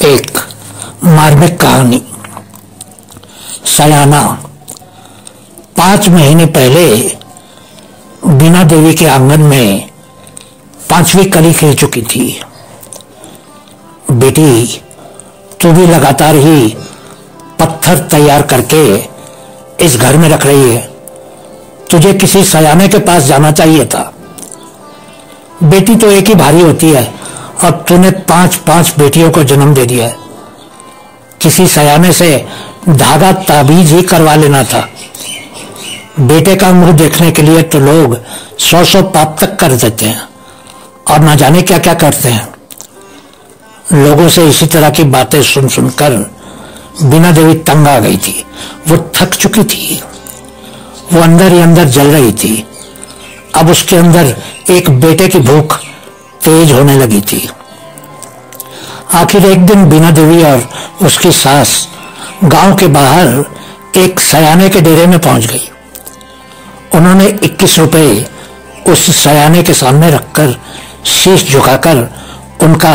एक मार्मिक कहानी। सयाना 5 महीने पहले बीना देवी के आंगन में 5वीं कली खिल चुकी थी। बेटी, तू भी लगातार ही पत्थर तैयार करके इस घर में रख रही है। तुझे किसी सयाने के पास जाना चाहिए था। बेटी तो एक ही भारी होती है और तूने 5 बेटियों को जन्म दे दिया है। किसी सयाने से धागा ताबीज ही करवा लेना था। बेटे का मुंह देखने के लिए तो लोग 100 पाप तक कर देते हैं और ना जाने क्या क्या करते हैं। लोगों से इसी तरह की बातें सुन सुनकर बीना देवी तंग आ गई थी। वो थक चुकी थी। वो अंदर ही अंदर जल रही थी। अब उसके अंदर एक बेटे की भूख तेज होने लगी थी। आखिर एक दिन बीना देवी और उसकी सास गांव के बाहर एक सयाने के डेरे में पहुंच गई। उन्होंने 21 रुपए उस सयाने के सामने रखकर शीश झुकाकर उनका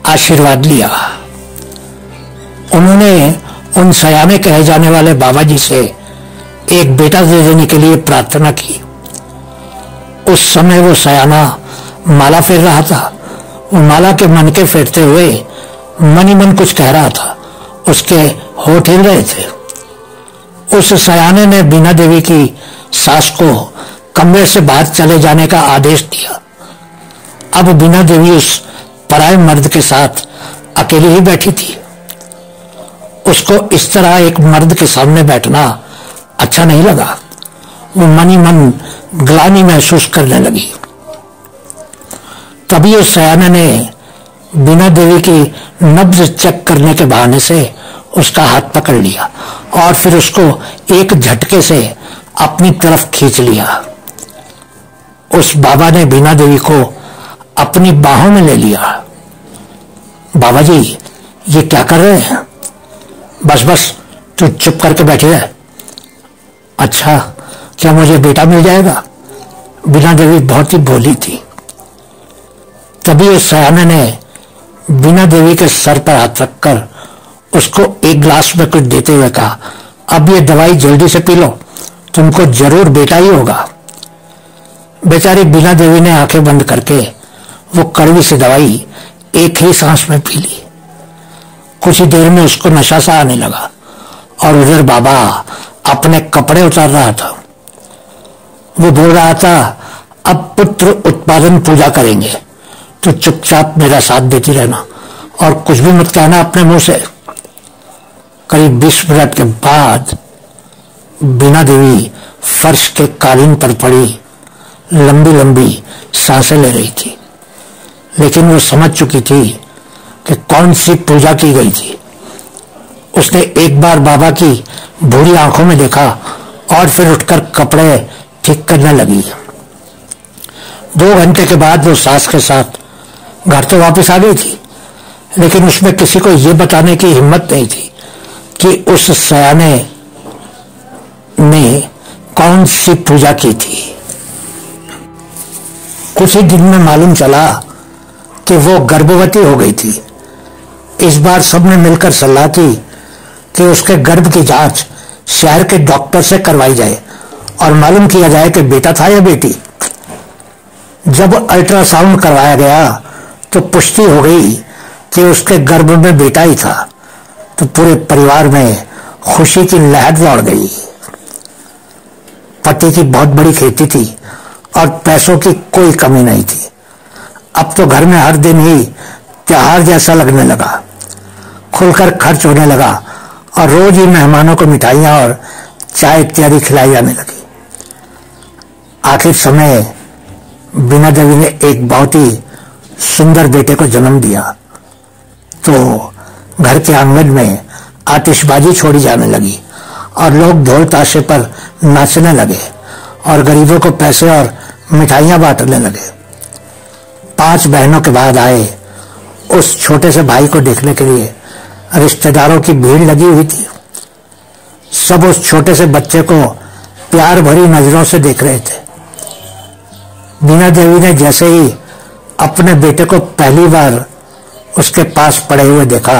आशीर्वाद लिया। उन्होंने उन सयाने कहे जाने वाले बाबा जी से एक बेटा दे देने के लिए प्रार्थना की। उस समय वो सयाना माला फेर रहा था। वो माला के मनके फेरते हुए मन ही मन कुछ कह रहा था। उसके होठ हिल रहे थे। उस सयाने ने बीना देवी की सास को कमरे से बाहर चले जाने का आदेश दिया। अब बीना देवी उस पराये मर्द के साथ अकेली ही बैठी थी। उसको इस तरह एक मर्द के सामने बैठना अच्छा नहीं लगा। वो मन ही मन ग्लानि महसूस करने लगी। तभी उस सयाने ने बीना देवी की नब्ज चेक करने के बहाने से उसका हाथ पकड़ लिया और फिर उसको एक झटके से अपनी तरफ खींच लिया। उस बाबा ने बीना देवी को अपनी बाहों में ले लिया। बाबा जी, ये क्या कर रहे हैं? बस तू चुप करके बैठी रह। अच्छा, क्या मुझे बेटा मिल जाएगा? बीना देवी बहुत ही भोली थी। तभी उस सयाने ने बीना देवी के सर पर हाथ रखकर उसको एक गिलास में कुछ देते हुए कहा, अब ये दवाई जल्दी से पी लो, तुमको जरूर बेटा ही होगा। बेचारी बीना देवी ने आंखें बंद करके वो कड़वी सी दवाई एक ही सांस में पी ली। कुछ ही देर में उसको नशा सा आने लगा और उधर बाबा अपने कपड़े उतार रहा था। वो बोल रहा था, अब पुत्र उत्पादन पूजा करेंगे, तो चुपचाप मेरा साथ देती रहना और कुछ भी मत कहना अपने मुंह से। करीब 20 मिनट के बाद बीना देवी फर्श के कालीन पर पड़ी लंबी लंबी सांसें ले रही थी। लेकिन वो समझ चुकी थी कि कौन सी पूजा की गई थी। उसने एक बार बाबा की भूरी आंखों में देखा और फिर उठकर कपड़े ठीक करने लगी। 2 घंटे के बाद वो सास के साथ घर तो वापस आ गई थी, लेकिन उसमें किसी को ये बताने की हिम्मत नहीं थी कि उस सयाने ने कौन सी पूजा की थी। कुछ ही दिन में मालूम चला कि वो गर्भवती हो गई थी। इस बार सबने मिलकर सलाह की कि उसके गर्भ की जांच शहर के डॉक्टर से करवाई जाए और मालूम किया जाए कि बेटा था या बेटी। जब अल्ट्रासाउंड करवाया गया तो पुष्टि हो गई कि उसके गर्भ में बेटा ही था। तो पूरे परिवार में खुशी की लहर दौड़ गई। पति की बहुत बड़ी खेती थी और पैसों की कोई कमी नहीं थी। अब तो घर में हर दिन ही त्योहार जैसा लगने लगा। खुलकर खर्च होने लगा और रोज ही मेहमानों को मिठाइयां और चाय इत्यादि खिलाई जाने लगी। आखिर समय बीना देवी ने एक बहुत ही सुंदर बेटे को जन्म दिया तो घर के आंगन में आतिशबाजी छोड़ी जाने लगी और लोग ढोल ताशे पर नाचने लगे और गरीबों को पैसे और मिठाइयां बांटने लगे। 5 बहनों के बाद आए उस छोटे से भाई को देखने के लिए रिश्तेदारों की भीड़ लगी हुई थी। सब उस छोटे से बच्चे को प्यार भरी नजरों से देख रहे थे। बीना देवी ने जैसे ही अपने बेटे को पहली बार उसके पास पड़े हुए देखा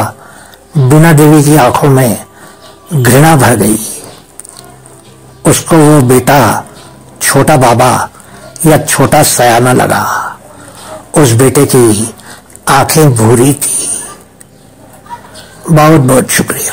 बीना देवी की आंखों में घृणा भर गई। उसको वो बेटा छोटा बाबा या छोटा सयाना लगा। उस बेटे की आंखें भूरी थी। बहुत बहुत शुक्रिया।